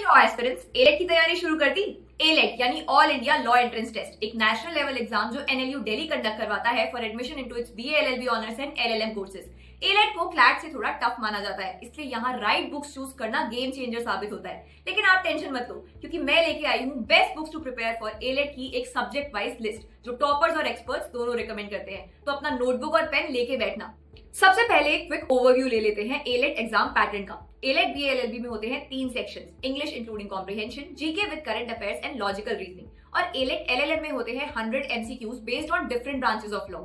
Law aspirants, AILET की तैयारी शुरू कर दी। एलेट यानी all India law entrance test एक नेशनल लेवल एग्जाम जो एनएलयू दिल्ली कंडक्ट करवाता है for admission into its BA LLB honours and LLM courses. AILET को क्लैट से थोड़ा टफ माना जाता है, इसलिए यहाँ राइट बुक्स चूज करना गेम चेंजर साबित होता है। लेकिन आप टेंशन मत लो, क्योंकि मैं लेके आई हूँ best books to prepare for AILET की एक सब्जेक्ट वाइज लिस्ट जो टॉपर्स और एक्सपर्ट्स दोनों रिकमेंड करते हैं। तो अपना नोटबुक और पेन लेके बैठना। सबसे पहले एक क्विक ओवरव्यू ले लेते हैं एलेट एग्जाम पैटर्न का। एलेट बीए एलएलबी में होते हैं 3 sections, English including comprehension, GK with current affairs and logical reasoning. और एलेट एलएलएम में होते हैं 100 MCQs based on different branches of law.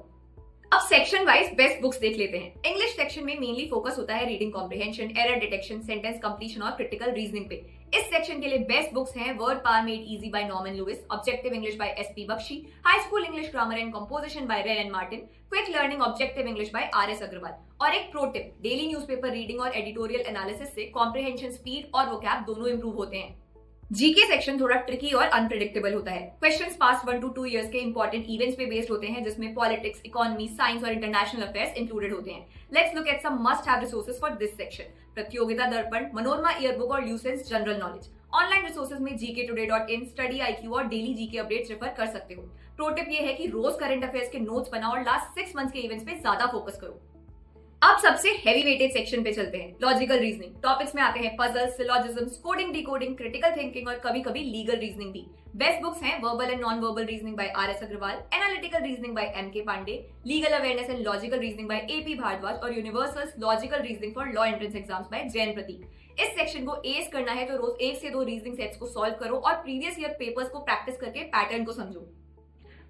अब सेक्शन वाइज बेस्ट बुक्स देख लेते हैं। इंग्लिश सेक्शन में मेनली फोकस होता है reading comprehension, error detection, sentence completion और क्रिटिकल रीजनिंग पे। इस सेक्शन के लिए बेस्ट बुक्स हैं word power made easy by Norman Lewis, objective English by SP Bakshi, high school English grammar and composition by Wren and Martin, quick learning objective English by RS Agarwal. और एक pro tip, daily newspaper reading और editorial analysis से comprehension speed और vocab दोनों improve होते हैं। GK section थोड़ा tricky और अनप्रेडिक्टेबल होता है। क्वेश्चंस पास्ट 1 to 2 इयर्स के इंपॉर्टेंट इवेंट्स पे बेस्ड होते हैं, जिसमें पॉलिटिक्स, इकोनॉमी, साइंस और इंटरनेशनल अफेयर्स इंक्लूडेड होते हैं। Let's look at some must have resources for this section. Pratiyogita Darpan, Manorama yearbook और Lucent's general knowledge. Online resources में gktoday.in, स्टडी IQ और डेली जीके अपडेट्स रेफर कर सकते हो। प्रो टिप ये है कि रोज करंट अफेयर्स के नोट्स बनाओ और लास्ट 6 मंथ्स के इवेंट्स पे ज्यादा फोकस करो। अब सबसे हेवी वेटेड सेक्शन पे चलते हैं, लॉजिकल रीजनिंग। टॉपिक्स में आते हैं puzzles, syllogisms, coding, decoding, critical thinking और कभी कभी लीगल रीजनिंग भी। बेस्ट बुक्स हैं verbal and non verbal reasoning by RS Agarwal, analytical reasoning by MK Pandey, legal awareness and logical reasoning by AP Bhardwaj और universal logical reasoning for law entrance exams by Jain Prateek. इस section को S करना है तो रोज 1 से 2 reasoning sets को solve करो और प्रीवियस ईयर पेपर्स को प्रैक्टिस करके पैटर्न को समझो।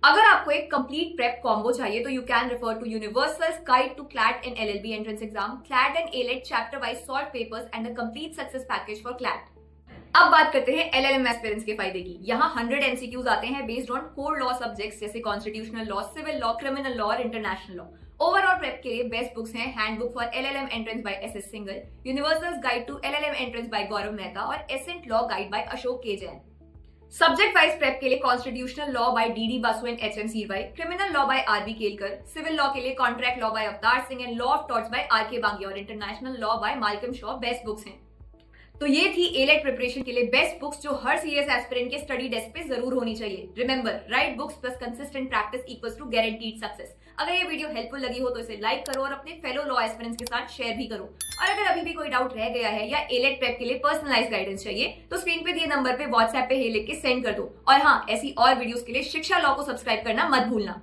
अगर आपको एक कंप्लीट प्रेप कॉम्बो चाहिए तो you can refer to Universal's guide to CLAT and LLB entrance exam, CLAT and AILET chapter wise solve papers and the complete success package for CLAT. अब बात करते हैं एलएलएम एस्पिरेंट्स के फायदे की। यहाँ 100 एमसीक्यूज आते हैं based on core law subjects जैसे constitutional law, civil law, criminal law और इंटरनेशनल लॉ। ओवरऑल प्रेप के लिए बेस्ट बुक्स हैं handbook for LLM entrance by SS Singhal, universal's guide to LLM entrance by Gaurav Mehta और ascent law guide by Ashok K Jain. Subject wise prep के लिए constitutional law by DD Basu and HM Seervai, criminal law by RB Kelkar, civil law के लिए contract law by Avtar Singh and law of torts by RK Bangia और international law by Malcolm Shaw best books हैं। तो ये थी AILET preparation के लिए बेस्ट बुक्स जो हर सीरियस एस्पिरेंट के स्टडी डेस्क पे जरूर होनी चाहिए। Remember, right books plus consistent practice equals to guaranteed success. अगर ये वीडियो हेल्पफुल लगी हो तो इसे लाइक करो और अपने फेलो लॉ एस्पिरेंट्स के साथ शेयर भी करो। और अगर अभी भी कोई डाउट रह गया है या एलेट प्रेप के लिए पर्सनलाइज्ड गाइडेंस चाहिए तो स्क्रीन पे दिए नंबर पे व्हाट्सएप पे हे लिख के सेंड कर दो। और हाँ, ऐसी और वीडियोस के लिए शिक्षा लॉ को सब्सक्राइब करना मत भूलना।